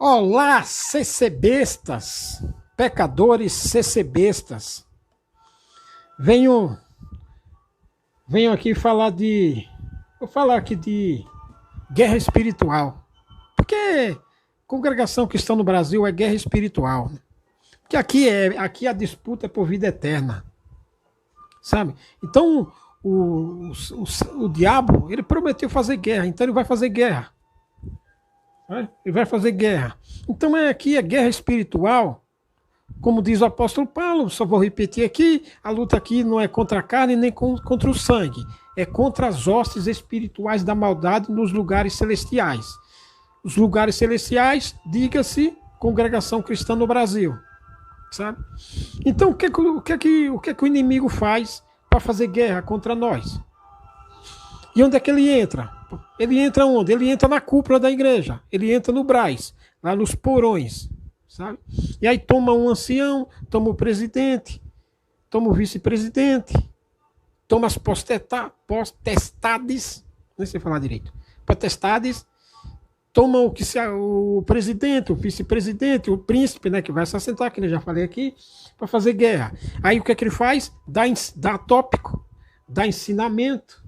Olá, CCBistas, pecadores CCBistas. Venho, venho aqui falar de. Vou falar aqui de guerra espiritual. Porque congregação cristã no Brasil é guerra espiritual. Porque aqui a disputa é por vida eterna. Sabe? Então, o diabo, ele prometeu fazer guerra, então ele vai fazer guerra. Ele vai fazer guerra. Então aqui é guerra espiritual, como diz o apóstolo Paulo, só vou repetir aqui, a luta aqui não é contra a carne nem contra o sangue, é contra as hostes espirituais da maldade nos lugares celestiais. Os lugares celestiais, diga-se, congregação cristã no Brasil. Sabe? Então o que o inimigo faz para fazer guerra contra nós? E onde é que ele entra? Ele entra onde? Ele entra na cúpula da igreja. Ele entra no Braz, lá nos porões, sabe? E aí toma um ancião, toma o presidente, toma o vice-presidente, toma as potestades, não sei falar direito, potestades, toma o presidente, o vice-presidente, o príncipe, né, que vai se assentar, que eu já falei aqui, para fazer guerra. Aí o que é que ele faz? Dá tópico, dá ensinamento,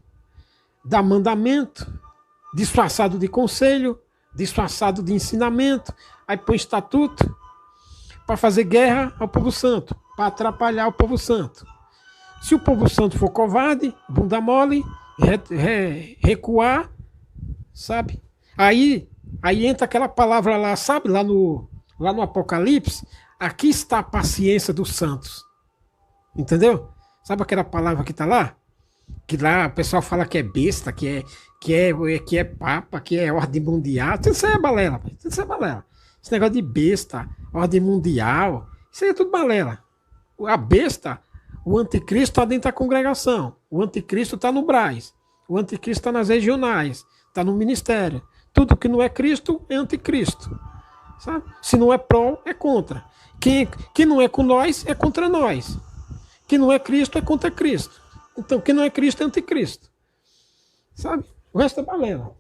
dá mandamento, disfarçado de conselho, disfarçado de ensinamento, aí põe estatuto para fazer guerra ao povo santo, para atrapalhar o povo santo. Se o povo santo for covarde, bunda mole, recuar, sabe? Aí entra aquela palavra lá, sabe? Lá no Apocalipse, aqui está a paciência dos santos. Entendeu? Sabe aquela palavra que está lá? Que lá o pessoal fala que é besta, que é papa, que é ordem mundial. Tudo isso aí é balela, tudo isso é balela. Esse negócio de besta, ordem mundial, isso aí é tudo balela. A besta, o anticristo está dentro da congregação, o anticristo está no Braz, o anticristo está nas regionais, está no ministério. Tudo que não é Cristo é anticristo. Sabe? Se não é pró, é contra. Quem não é com nós é contra nós. Quem não é Cristo é contra Cristo. Então, quem não é Cristo é anticristo. Sabe? O resto é balela.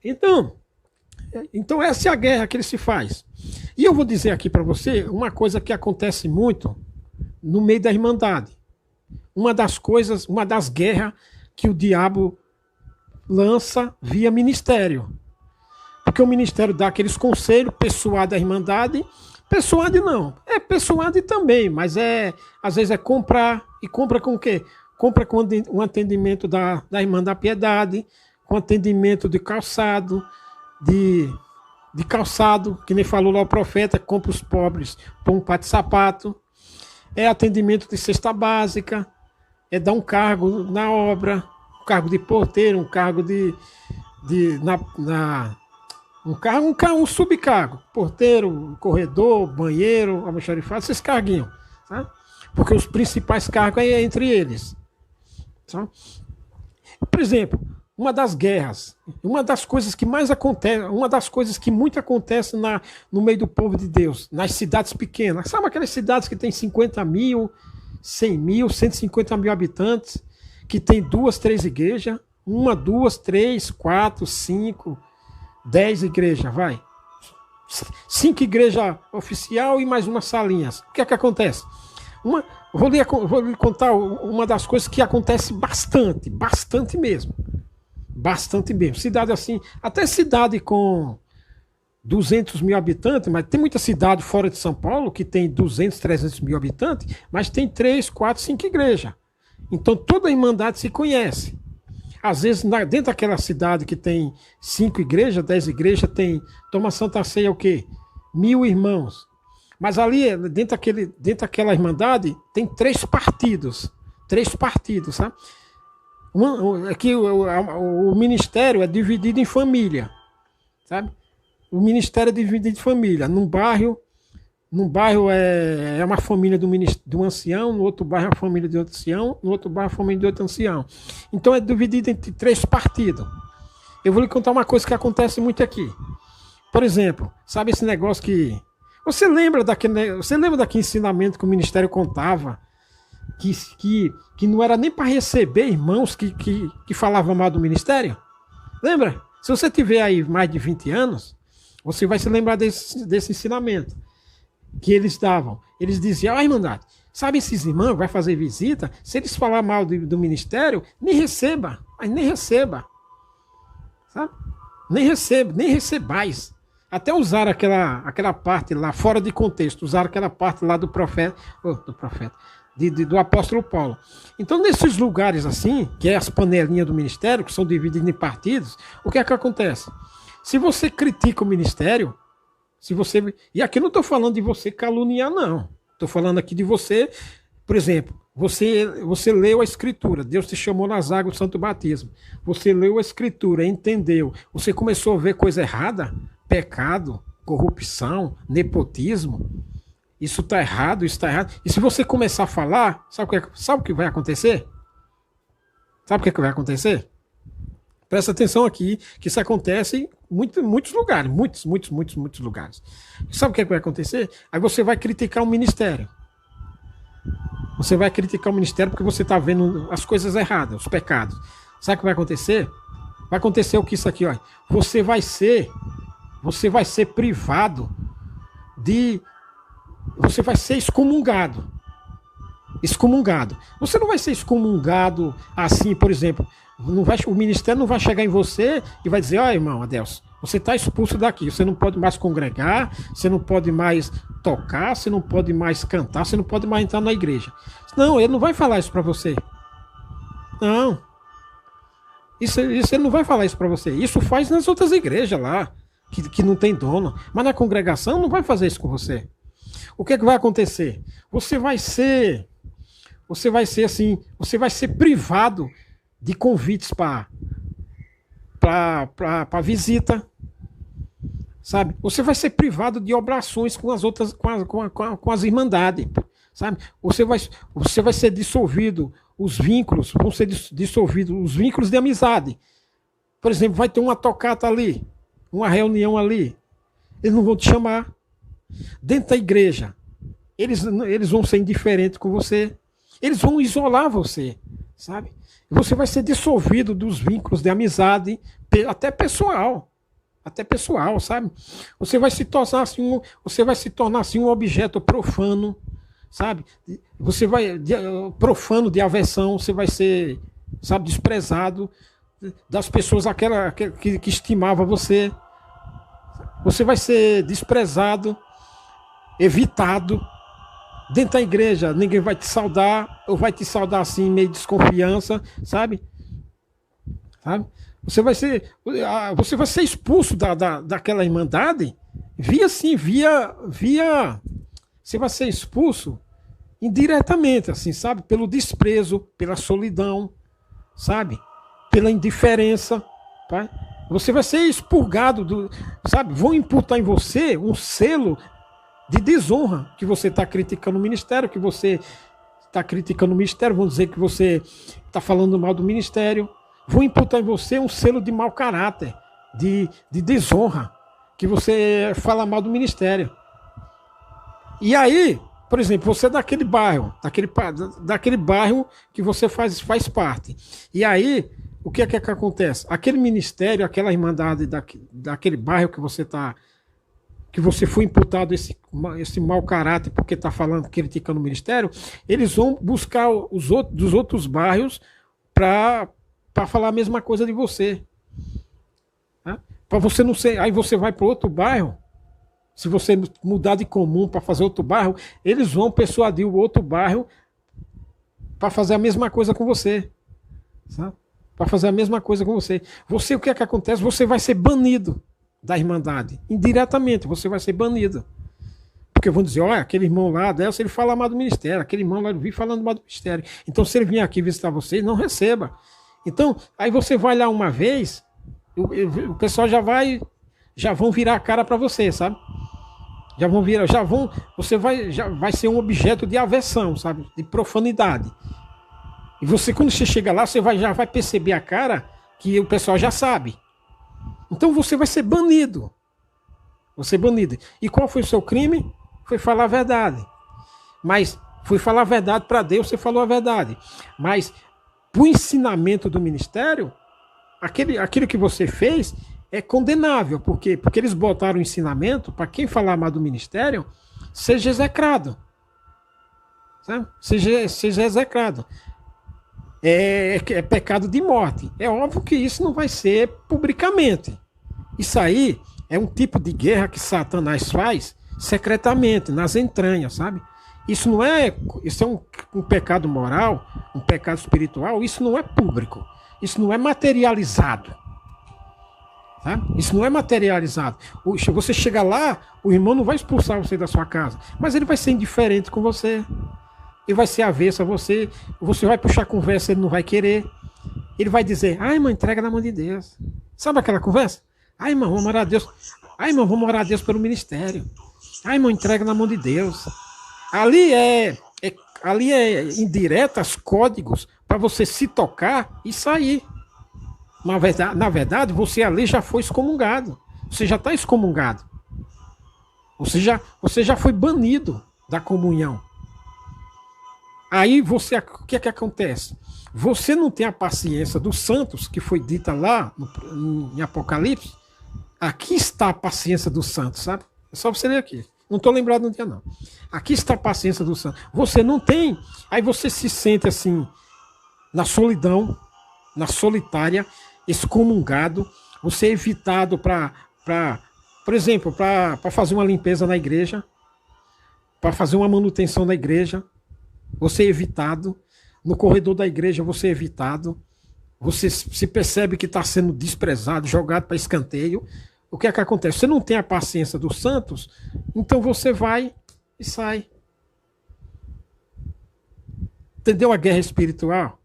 Então essa é a guerra que ele se faz. E eu vou dizer aqui para você uma coisa que acontece muito no meio da Irmandade. Uma das guerras que o diabo lança via ministério. Porque o ministério dá aqueles conselhos, pessoal da Irmandade. Pessoade não, é pessoade também, mas às vezes é comprar, e compra com o quê? Compra com um atendimento da Irmã da Piedade, com atendimento de calçado, de calçado, que nem falou lá o profeta, compra os pobres por um par de sapato, é atendimento de cesta básica, é dar um cargo na obra, um cargo de porteiro, um cargo um subcargo, porteiro, corredor, banheiro, almoxarifado, esses carguinhos, tá? Porque os principais cargos é entre eles. Tá? Por exemplo, uma das guerras, uma das coisas que mais acontece, uma das coisas que muito acontece no meio do povo de Deus, nas cidades pequenas, sabe aquelas cidades que tem 50 mil, 100 mil, 150 mil habitantes, que tem 2, 3 igrejas, 1, 2, 3, 4, 5... 10 igrejas, vai. 5 igrejas oficial e mais umas salinhas. O que é que acontece? Vou lhe contar uma das coisas que acontece bastante mesmo. Bastante mesmo. Cidade assim, até cidade com 200 mil habitantes, mas tem muita cidade fora de São Paulo que tem 200, 300 mil habitantes, mas tem 3, 4, 5 igrejas. Então toda a Irmandade se conhece. Às vezes, dentro daquela cidade que tem 5 igrejas, 10 igrejas, toma Santa Ceia o quê? 1000 irmãos. Mas ali, dentro daquela Irmandade, tem 3 partidos. 3 partidos, sabe? Aqui o ministério é dividido em família, sabe? O ministério é dividido em família. Num bairro é uma família de um ancião, no outro bairro é a família de outro ancião, no outro bairro é a família de outro ancião. Então é dividido entre 3 partidos. Eu vou lhe contar uma coisa que acontece muito aqui. Por exemplo, sabe esse negócio que... Você lembra daquele ensinamento que o ministério contava? Que não era nem para receber irmãos que falavam mal do ministério? Lembra? Se você tiver aí mais de 20 anos, você vai se lembrar desse ensinamento que eles davam. Eles diziam, Irmandade, sabe esses irmãos vai fazer visita, se eles falar mal do ministério, nem receba, mas nem receba. Sabe? Nem receba, nem recebais. Até usar aquela parte lá, fora de contexto, usar aquela parte lá do profeta, do apóstolo Paulo. Então, nesses lugares assim, que é as panelinhas do ministério, que são divididas em partidos, o que é que acontece? Se você critica o ministério, e aqui não estou falando de você caluniar, não. Estou falando aqui de você, por exemplo, você leu a Escritura, Deus te chamou nas águas do Santo Batismo. Você leu a Escritura, entendeu. Você começou a ver coisa errada, pecado, corrupção, nepotismo. Isso está errado, isso está errado. E se você começar a falar, sabe o que vai acontecer? Sabe o que vai acontecer? Presta atenção aqui, que isso acontece em muitos lugares, muitos lugares. Sabe o que vai acontecer? Aí você vai criticar o ministério. Você vai criticar o ministério porque você está vendo as coisas erradas, os pecados. Sabe o que vai acontecer? Vai acontecer o que isso aqui, ó. Você vai ser privado você vai ser excomungado. Excomungado. Você não vai ser excomungado assim, por exemplo. O ministério não vai chegar em você e vai dizer, ó, irmão Adelson, você está expulso daqui, você não pode mais congregar, você não pode mais tocar, você não pode mais cantar, você não pode mais entrar na igreja. Não, ele não vai falar isso para você. Não. Isso ele não vai falar isso para você. Isso faz nas outras igrejas lá, que não tem dono. Mas na congregação não vai fazer isso com você. O que é que vai acontecer? Você vai ser privado de convites para visita, sabe? Você vai ser privado de obrações com as outras, com as irmandades, sabe? Você vai ser dissolvido, os vínculos vão ser dissolvidos, os vínculos de amizade. Por exemplo, vai ter uma tocata ali, uma reunião ali, eles não vão te chamar. Dentro da igreja, eles vão ser indiferentes com você, eles vão isolar você, sabe? Você vai ser dissolvido dos vínculos de amizade, até pessoal, sabe? Você vai se tornar assim um objeto profano, sabe? Você vai profano de aversão, você vai ser, sabe, desprezado das pessoas que estimava você. Você vai ser desprezado, evitado. Dentro da igreja, ninguém vai te saudar, ou vai te saudar assim, meio desconfiança, sabe? Você vai ser expulso daquela irmandade, você vai ser expulso indiretamente, assim, sabe? Pelo desprezo, pela solidão, sabe? Pela indiferença, tá? Você vai ser expurgado, sabe? Vão imputar em você um selo de desonra, que você está criticando o ministério, vão dizer que você está falando mal do ministério, vão imputar em você um selo de mau caráter, de desonra, que você fala mal do ministério. E aí, por exemplo, você é daquele bairro que você faz parte. E aí, o que é que acontece? Aquele ministério, aquela irmandade daquele bairro que você foi imputado esse mau caráter porque está criticando o ministério, eles vão buscar dos outros bairros para falar a mesma coisa de você. Né? Para você não ser. Aí você vai para outro bairro, se você mudar de comum para fazer outro bairro, eles vão persuadir o outro bairro para fazer a mesma coisa com você. Sabe? Para fazer a mesma coisa com você. O que é que acontece? Você vai ser banido da irmandade. Indiretamente, você vai ser banido. Porque vão dizer, olha, aquele irmão lá, ele fala mal do ministério, aquele irmão lá vi falando mal do ministério. Então, se ele vir aqui visitar você, não receba. Então, aí você vai lá uma vez, o pessoal já vão virar a cara para você, sabe? Você vai ser um objeto de aversão, sabe? De profanidade. E você, quando você chega lá, já vai perceber a cara que o pessoal já sabe. Então você vai ser banido. E qual foi o seu crime? Foi falar a verdade. Mas foi falar a verdade para Deus, você falou a verdade. Mas para o ensinamento do ministério, aquilo que você fez é condenável. Por quê? Porque eles botaram o ensinamento para quem falar mal do ministério seja execrado. Sabe? Seja execrado. É pecado de morte. É óbvio que isso não vai ser publicamente. Isso aí é um tipo de guerra que Satanás faz secretamente, nas entranhas, sabe? Isso não é. Isso é um pecado moral, um pecado espiritual, isso não é público. Isso não é materializado. Tá? Isso não é materializado. Você chega lá, o irmão não vai expulsar você da sua casa, mas ele vai ser indiferente com você. Ele vai ser avesso a você. Você vai puxar conversa, ele não vai querer. Ele vai dizer, ai, irmão, entrega na mão de Deus. Sabe aquela conversa? Ai, irmão, vamos orar a Deus. Ai, irmão, vamos orar a Deus pelo ministério. Ai, irmão, entrega na mão de Deus. Ali é indiretas, códigos para você se tocar e sair. Na verdade, você ali já foi excomungado. Você já está excomungado. Você já foi banido da comunhão. Aí o que é que acontece? Você não tem a paciência dos santos, que foi dita lá em Apocalipse. Aqui está a paciência dos santos, sabe? É só você ler aqui. Não estou lembrado no dia, não. Aqui está a paciência dos santos. Você não tem. Aí você se sente assim, na solidão, na solitária, excomungado. Você é evitado por exemplo, para fazer uma limpeza na igreja, para fazer uma manutenção na igreja. Você é evitado. No corredor da igreja você é evitado. Você se percebe que está sendo desprezado, jogado para escanteio. O que é que acontece? Você não tem a paciência dos santos, então você vai e sai. Entendeu a guerra espiritual?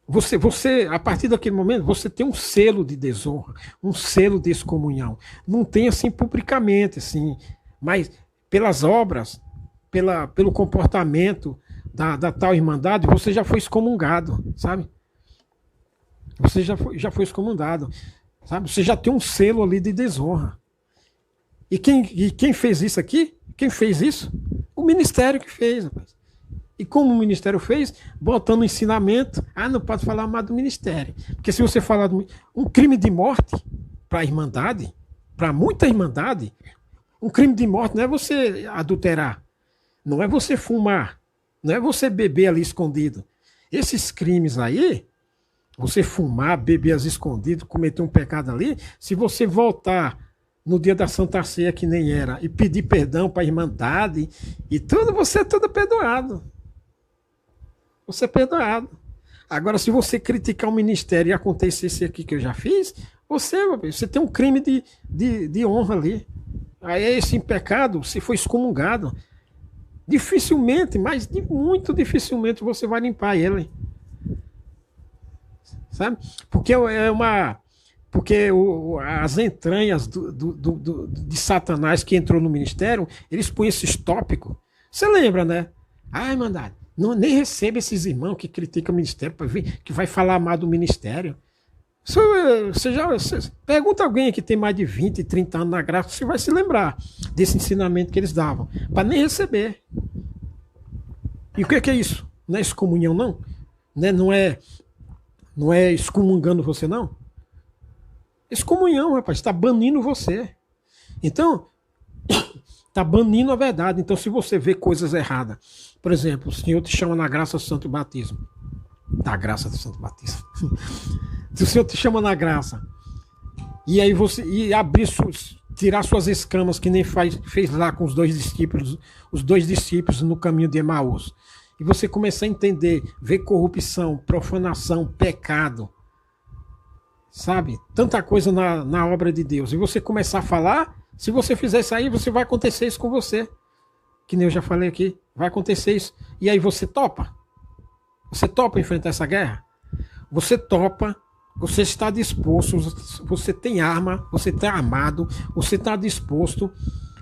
Você, a partir daquele momento, você tem um selo de desonra, um selo de excomunhão. Não tem assim publicamente, assim, mas pelas obras, pelo comportamento da tal irmandade, você já foi excomungado, sabe? Você já foi excomungado, sabe? Você já tem um selo ali de desonra. E quem fez isso aqui? Quem fez isso? O ministério que fez, rapaz. E como o ministério fez? Botando ensinamento. Não pode falar mal do ministério. Porque se você falar um crime de morte para a irmandade, para muita irmandade, um crime de morte não é você adulterar, não é você fumar, não é você beber ali escondido. Esses crimes aí, você fumar, beber às escondidas, cometer um pecado ali, se você voltar no dia da Santa Ceia, que nem era, e pedir perdão para a irmandade e tudo, você é todo perdoado. Você é perdoado. Agora, se você criticar o ministério e acontecer isso aqui que eu já fiz, você tem um crime de honra ali. Aí esse pecado, se for excomungado, dificilmente, mas muito dificilmente você vai limpar ele. Sabe? Porque as entranhas de Satanás que entrou no ministério, eles põem esses tópicos. Você lembra, né? Irmandade, nem receba esses irmãos que criticam o ministério, que vai falar mal do ministério. Você pergunta a alguém que tem mais de 20, 30 anos na graça, você vai se lembrar desse ensinamento que eles davam, para nem receber. E o que é isso? Não é excomunhão, não? Não é excomungando você, não? Excomunhão, rapaz, está banindo você. Então, está banindo a verdade. Então, se você vê coisas erradas, por exemplo, o Senhor te chama na graça do santo batismo. Da graça do santo batismo. Se o Senhor te chama na graça, e aí você tirar suas escamas, que nem fez lá com os dois discípulos no caminho de Emaús, e você começar a entender, ver corrupção, profanação, pecado, sabe? Tanta coisa na obra de Deus, e você começar a falar, se você fizer isso aí, vai acontecer isso com você, que nem eu já falei aqui, vai acontecer isso, e aí você topa? Você topa enfrentar essa guerra? Você topa, você está disposto, você tem arma, você está armado, você está disposto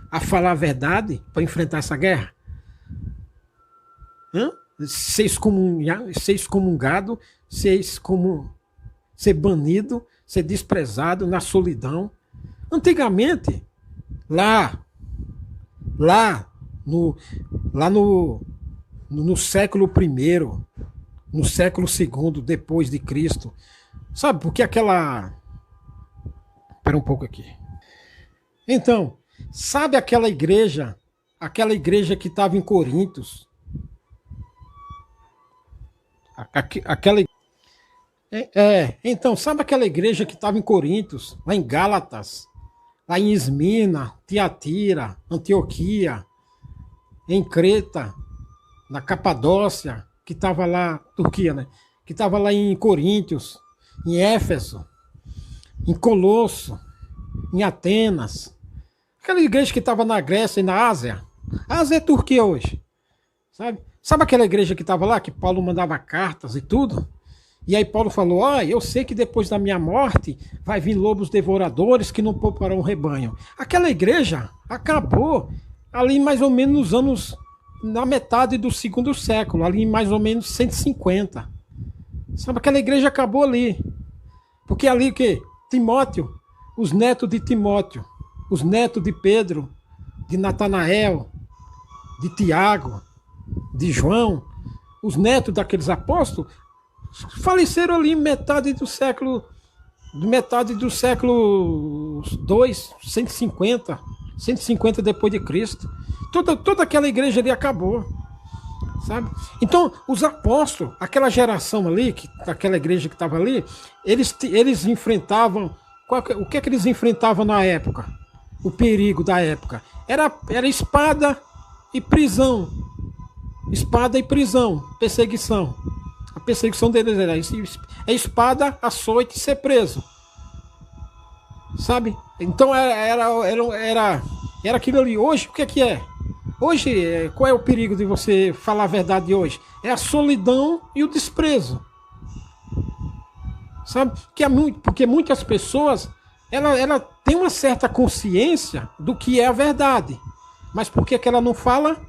a falar a verdade para enfrentar essa guerra? Ser excomungado, ser banido, ser desprezado na solidão. Antigamente, lá no século I, no século II depois de Cristo, sabe, porque Espera um pouco aqui. Então, sabe aquela igreja que estava em Corintos? Aquela então, sabe aquela igreja que estava em Corintos, lá em Gálatas, lá em Esmina, Tiatira, Antioquia, em Creta, na Capadócia, que estava lá, Turquia, né? Que estava lá em Coríntios, em Éfeso, em Colosso, em Atenas. Aquela igreja que estava na Grécia e na Ásia. A Ásia é Turquia hoje, sabe? Sabe aquela igreja que estava lá, que Paulo mandava cartas e tudo? E aí Paulo falou, eu sei que depois da minha morte vai vir lobos devoradores que não pouparão o rebanho. Aquela igreja acabou ali mais ou menos nos anos, na metade do segundo século, ali mais ou menos 150. Sabe, aquela igreja acabou ali. Porque ali o quê? Timóteo, os netos de Timóteo, os netos de Pedro, de Natanael, de Tiago, de João, os netos daqueles apóstolos, faleceram ali metade do século II, 150 depois de Cristo. Toda aquela igreja ali acabou, sabe? Então, os apóstolos, aquela geração ali, aquela igreja que estava ali, eles enfrentavam, o que é que eles enfrentavam na época? O perigo da época era espada e prisão. Espada e prisão, perseguição. A perseguição deles era espada, açoite e ser preso. Sabe? Então era aquilo ali. Hoje, o que é que é? Hoje, qual é o perigo de você falar a verdade hoje? É a solidão e o desprezo. Sabe? Porque muitas pessoas, ela tem uma certa consciência do que é a verdade. Mas por que ela não fala?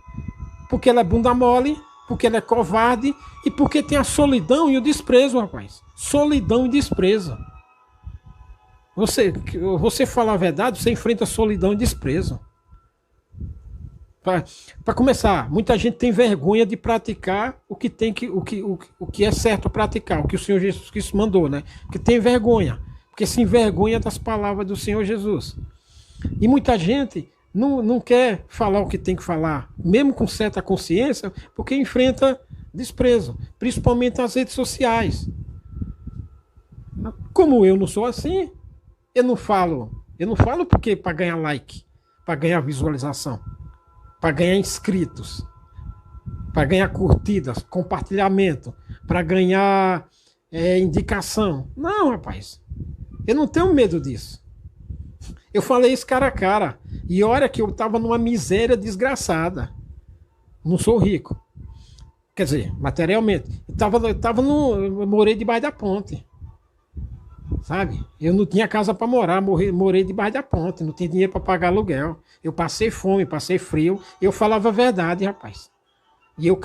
Porque ela é bunda mole, porque ela é covarde e porque tem a solidão e o desprezo, rapaz. Solidão e desprezo. Você falar a verdade, você enfrenta solidão e desprezo. Para começar, muita gente tem vergonha de praticar o que é certo praticar, o que o Senhor Jesus Cristo mandou, né? Porque tem vergonha, porque se envergonha das palavras do Senhor Jesus. E muita gente não quer falar o que tem que falar, mesmo com certa consciência, porque enfrenta desprezo, principalmente nas redes sociais. Como eu não sou assim, eu não falo porque para ganhar like, para ganhar visualização, para ganhar inscritos, para ganhar curtidas, compartilhamento, para ganhar indicação. Não, rapaz, eu não tenho medo disso. Eu falei isso cara a cara. E olha que eu estava numa miséria desgraçada. Não sou rico. Quer dizer, materialmente. Eu morei debaixo da ponte. Sabe? Eu não tinha casa para morar, morei debaixo da ponte. Não tinha dinheiro para pagar aluguel. Eu passei fome, passei frio. Eu falava a verdade, rapaz. E eu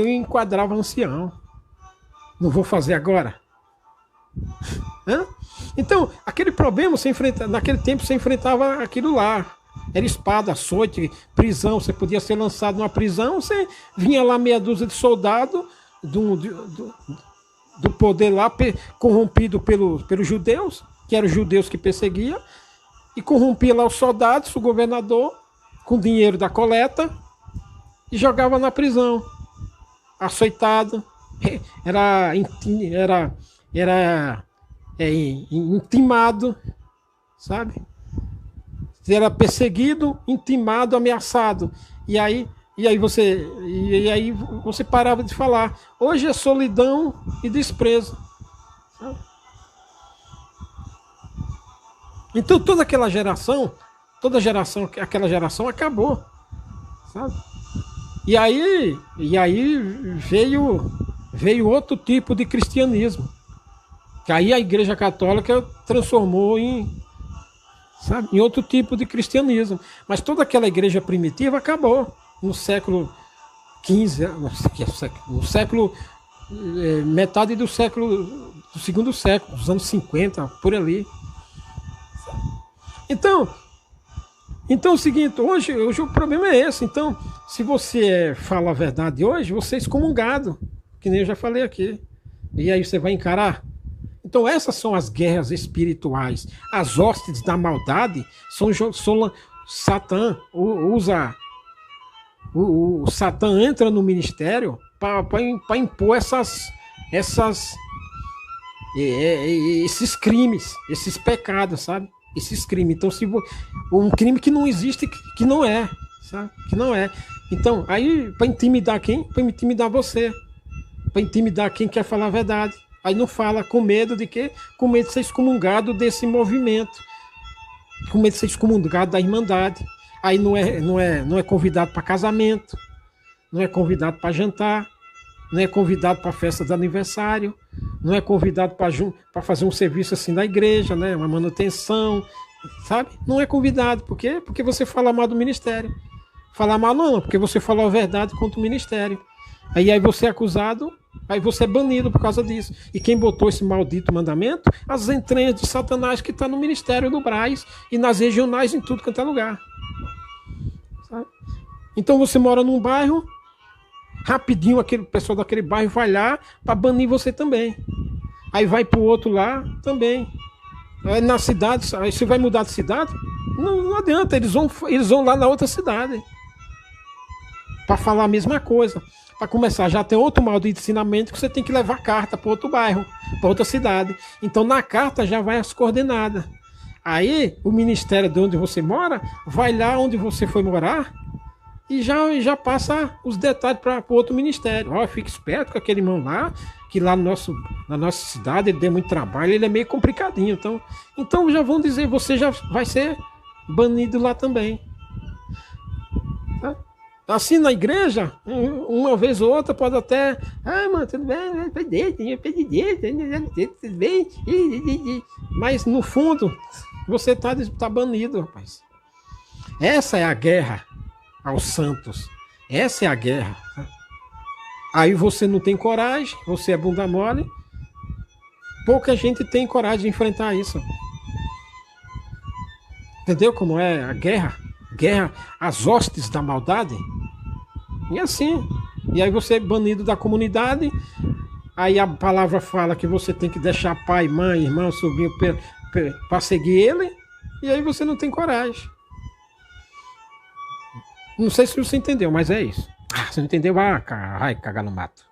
enquadrava ancião. Não vou fazer agora? Hã? Então, aquele problema, naquele tempo você enfrentava aquilo lá. Era espada, açoite, prisão. Você podia ser lançado numa prisão, você vinha lá meia dúzia de soldados do poder lá, corrompido pelos judeus, que eram os judeus que perseguiam, e corrompia lá os soldados, o governador, com dinheiro da coleta, e jogava na prisão. Açoitado. Era intimado, sabe? Era perseguido, intimado, ameaçado. E aí você parava de falar. Hoje é solidão e desprezo, sabe? Então aquela geração acabou, sabe? E aí veio outro tipo de cristianismo. Que aí a Igreja Católica transformou em outro tipo de cristianismo. Mas toda aquela igreja primitiva acabou no século XV, no século metade do segundo século, dos anos 50, por ali. Então é o seguinte, hoje o problema é esse. Então, se você fala a verdade hoje, você é excomungado, que nem eu já falei aqui. E aí você vai encarar? Então essas são as guerras espirituais. As hostes da maldade são Satã usa o Satã entra no ministério para impor esses crimes, esses pecados, sabe? Esses crimes. Então, se um crime que não existe, que não é, sabe? Que não é. Então, aí, para intimidar quem? Para intimidar você. Para intimidar quem quer falar a verdade. Aí não fala com medo de quê? Com medo de ser excomungado desse movimento. Com medo de ser excomungado da Irmandade. Aí não é convidado para casamento, não é convidado para jantar, não é convidado para festa de aniversário, não é convidado para fazer um serviço assim na igreja, né? Uma manutenção, sabe? Não é convidado. Por quê? Porque você fala mal do ministério. Falar mal não, porque você falou a verdade contra o ministério. Aí você é acusado, aí você é banido por causa disso. E quem botou esse maldito mandamento? As entranhas de Satanás que está no ministério do Braz e nas regionais em tudo quanto é lugar. Sabe? Então você mora num bairro, rapidinho aquele pessoal daquele bairro vai lá para banir você também. Aí vai pro outro lá também. Aí na cidade, aí você vai mudar de cidade? Não adianta, eles vão lá na outra cidade para falar a mesma coisa. Para começar, já tem outro mal de ensinamento que você tem que levar carta para outro bairro, para outra cidade. Então na carta já vai as coordenadas. Aí o ministério de onde você mora vai lá onde você foi morar e já passa os detalhes para o outro ministério. Ó, fique esperto com aquele irmão lá, que lá na nossa cidade ele deu muito trabalho, ele é meio complicadinho. Então já vão dizer, você já vai ser banido lá também. Tá? Assim na igreja, uma vez ou outra pode até, mano, tudo bem, tudo bem, mas no fundo você tá banido, rapaz. Essa é a guerra aos santos. Essa é a guerra. Aí você não tem coragem, você é bunda mole. Pouca gente tem coragem de enfrentar isso. Entendeu como é a guerra? Guerra às hostes da maldade. E assim. E aí você é banido da comunidade. Aí a palavra fala que você tem que deixar pai, mãe, irmão, sobrinho para seguir ele. E aí você não tem coragem. Não sei se você entendeu, mas é isso. Se não entendeu, vai cagar no mato.